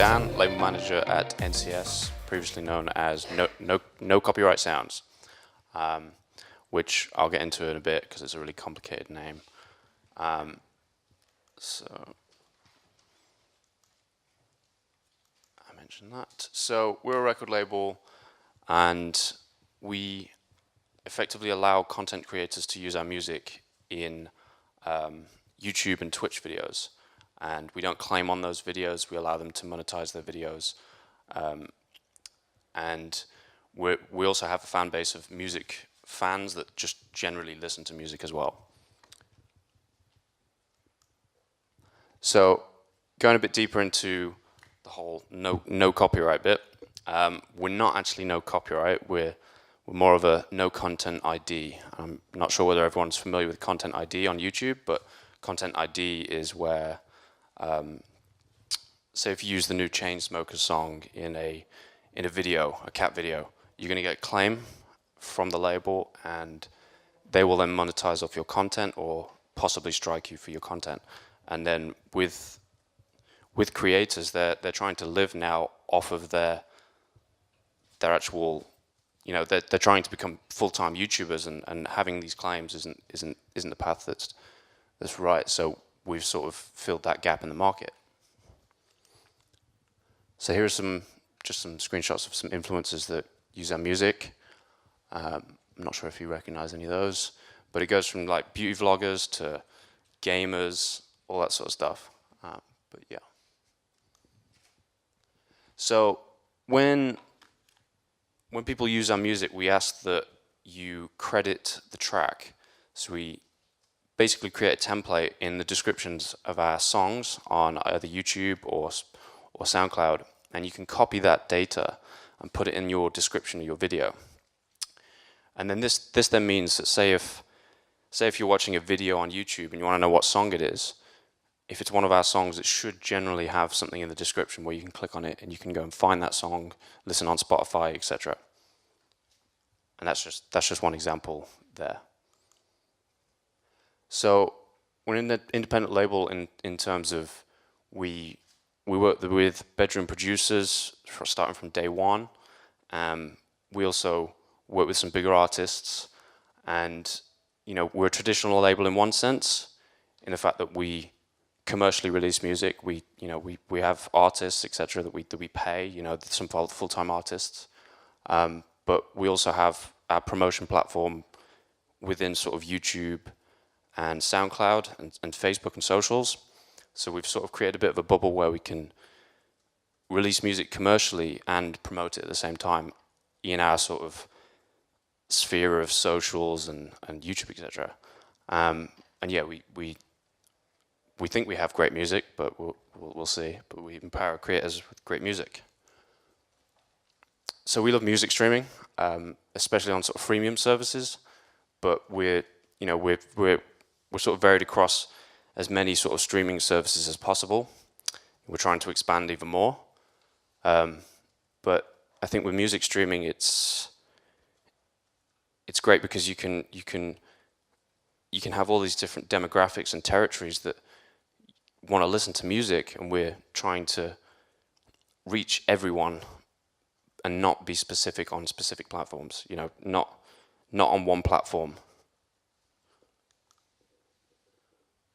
Dan, label manager at NCS, previously known as No Copyright Sounds, which I'll get into in a bit because it's a really complicated name. So I mentioned that. So we're a record label, and we effectively allow content creators to use our music in YouTube and Twitch videos. And we don't claim on those videos, we allow them to monetize their videos. And we also have a fan base of music fans that just generally listen to music as well. So going a bit deeper into the whole no copyright bit, we're not actually no copyright, we're more of a no content ID. I'm not sure whether everyone's familiar with content ID on YouTube, but content ID is where say if you use the new Chainsmokers song in a video, a cat video, you're going to get a claim from the label, and they will then monetize off your content or possibly strike you for your content. And then with creators, they're trying to live now off of their actual, you know, they're trying to become full-time YouTubers, and having these claims isn't the path that's right. So we've sort of filled that gap in the market. So here are just some screenshots of some influencers that use our music. I'm not sure if you recognize any of those, but it goes from like beauty vloggers to gamers, all that sort of stuff. But yeah. So when people use our music, we ask that you credit the track. So we basically create a template in the descriptions of our songs on either YouTube or SoundCloud, and you can copy that data and put it in your description of your video. And then this then means that say if you're watching a video on YouTube and you want to know what song it is, if it's one of our songs, it should generally have something in the description where you can click on it and you can go and find that song, listen on Spotify, etc. And that's just one example there. So we're an independent label in terms of we work with bedroom producers starting from day one. We also work with some bigger artists, and you know, we're a traditional label in one sense, in the fact that we commercially release music. We have artists, etc., that we pay. You know, some full-time artists, but we also have our promotion platform within sort of YouTube and SoundCloud and Facebook and socials. So we've sort of created a bit of a bubble where we can release music commercially and promote it at the same time in our sort of sphere of socials and YouTube, etc. And yeah, we think we have great music, but we'll see. But we empower creators with great music. So we love music streaming, especially on sort of freemium services. But we're sort of varied across as many sort of streaming services as possible. We're trying to expand even more. But I think with music streaming, it's great because you can have all these different demographics and territories that want to listen to music, and we're trying to reach everyone and not be specific on specific platforms. You know, not on one platform.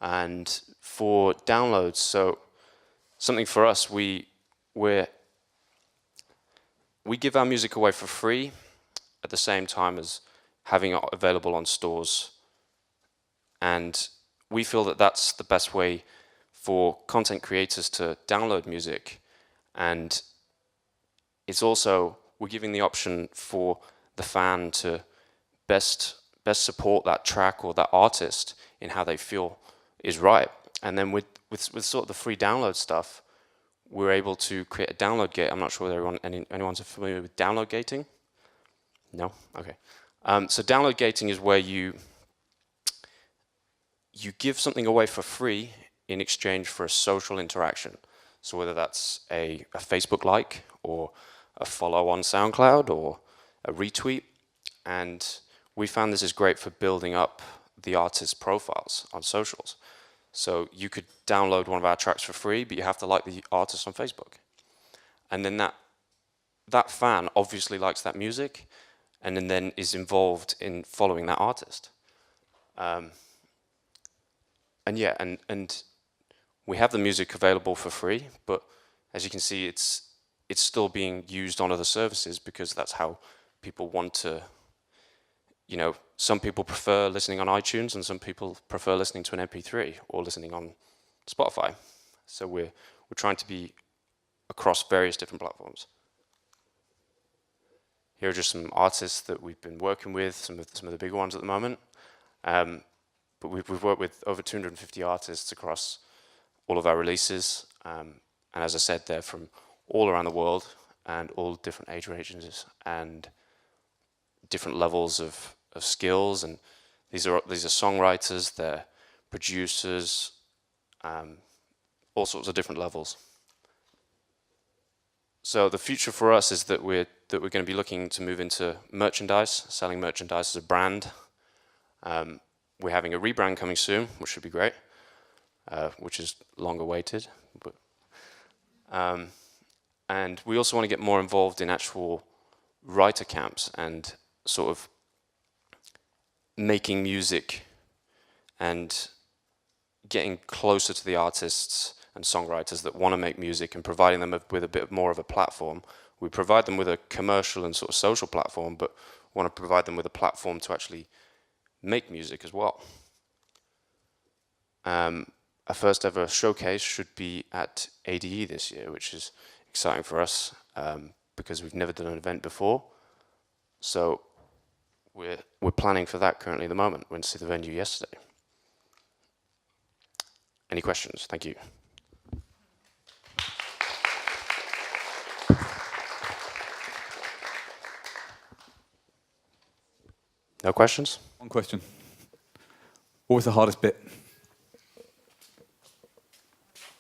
And for downloads, so something for us, we give our music away for free at the same time as having it available on stores. And we feel that that's the best way for content creators to download music. And it's also, we're giving the option for the fan to best support that track or that artist in how they feel is right. And then with sort of the free download stuff, we're able to create a download gate. I'm not sure whether anyone's familiar with download gating. No? Okay. So download gating is where you give something away for free in exchange for a social interaction. So whether that's a Facebook like, or a follow on SoundCloud, or a retweet. And we found this is great for building up the artist's profiles on socials. So you could download one of our tracks for free, but you have to like the artist on Facebook. and then that fan obviously likes that music, and then is involved in following that artist. And yeah, and we have the music available for free, but as you can see, it's still being used on other services because that's how people want to. You know, some people prefer listening on iTunes, and some people prefer listening to an MP3 or listening on Spotify. So we're trying to be across various different platforms. Here are just some artists that we've been working with, some of the bigger ones at the moment. But we've worked with over 250 artists across all of our releases. And as I said, they're from all around the world and all different age ranges and different levels of skills. And these are songwriters, they're producers, all sorts of different levels. So the future for us is that we're going to be looking to move into merchandise, selling merchandise as a brand. We're having a rebrand coming soon, which should be great, which is long awaited. But, and we also want to get more involved in actual writer camps and sort of making music and getting closer to the artists and songwriters that want to make music and providing them with a bit more of a platform. We provide them with a commercial and sort of social platform, but want to provide them with a platform to actually make music as well. Our first ever showcase should be at ADE this year, which is exciting for us because we've never done an event before. So we're planning for that currently at the moment. Went to see the venue yesterday. Any questions? Thank you. No questions? One question. What was the hardest bit?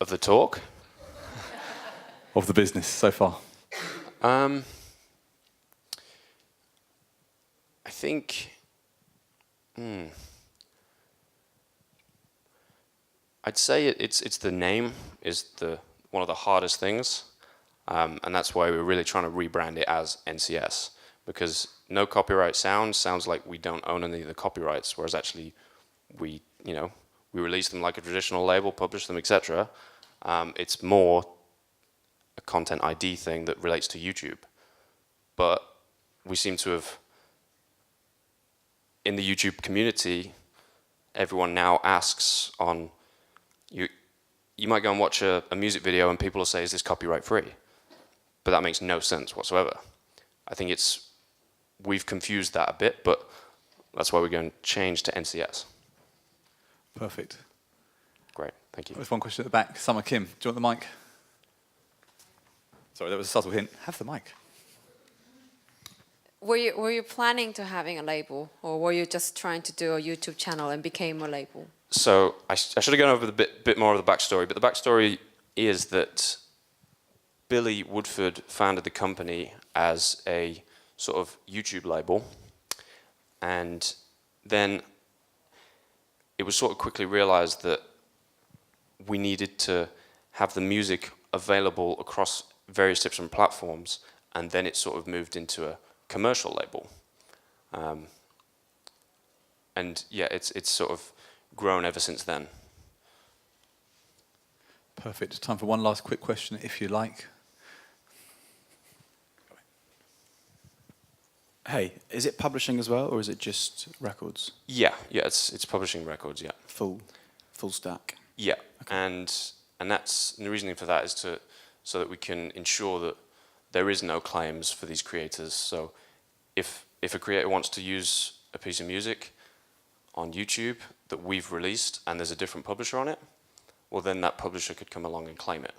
Of the talk? Of the business so far? I think... I'd say it's the name is one of the hardest things. And that's why we're really trying to rebrand it as NCS. Because no copyright sounds like we don't own any of the copyrights, whereas actually we release them like a traditional label, publish them, etc. It's more a content ID thing that relates to YouTube. But we seem to have, in the YouTube community, everyone now asks on, you might go and watch a music video and people will say, is this copyright free? But that makes no sense whatsoever. I think we've confused that a bit, but that's why we're going to change to NCS. Perfect. Great, thank you. There's one question at the back. Summer Kim, do you want the mic? Sorry, that was a subtle hint. Have the mic. Were you planning to having a label, or were you just trying to do a YouTube channel and became a label? So I should have gone over the bit more of the backstory, but the backstory is that Billy Woodford founded the company as a sort of YouTube label, and then it was sort of quickly realized that we needed to have the music available across various different platforms, and then it sort of moved into a commercial label. And yeah, it's sort of grown ever since then. Perfect. Time for one last quick question, if you like. Hey, is it publishing as well, or is it just records? Yeah, it's publishing records, yeah. Full stack. Yeah, okay. and the reasoning for that is so that we can ensure that there is no claims for these creators. So if a creator wants to use a piece of music on YouTube that we've released and there's a different publisher on it, well then that publisher could come along and claim it.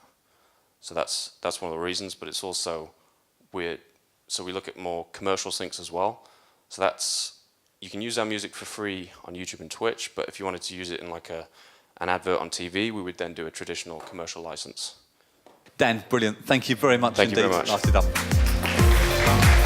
So that's one of the reasons, but it's also so we look at more commercial syncs as well. So you can use our music for free on YouTube and Twitch, but if you wanted to use it in like an advert on TV, we would then do a traditional commercial license. Dan, brilliant. Thank you very much indeed. Thank you very much. Nicely done.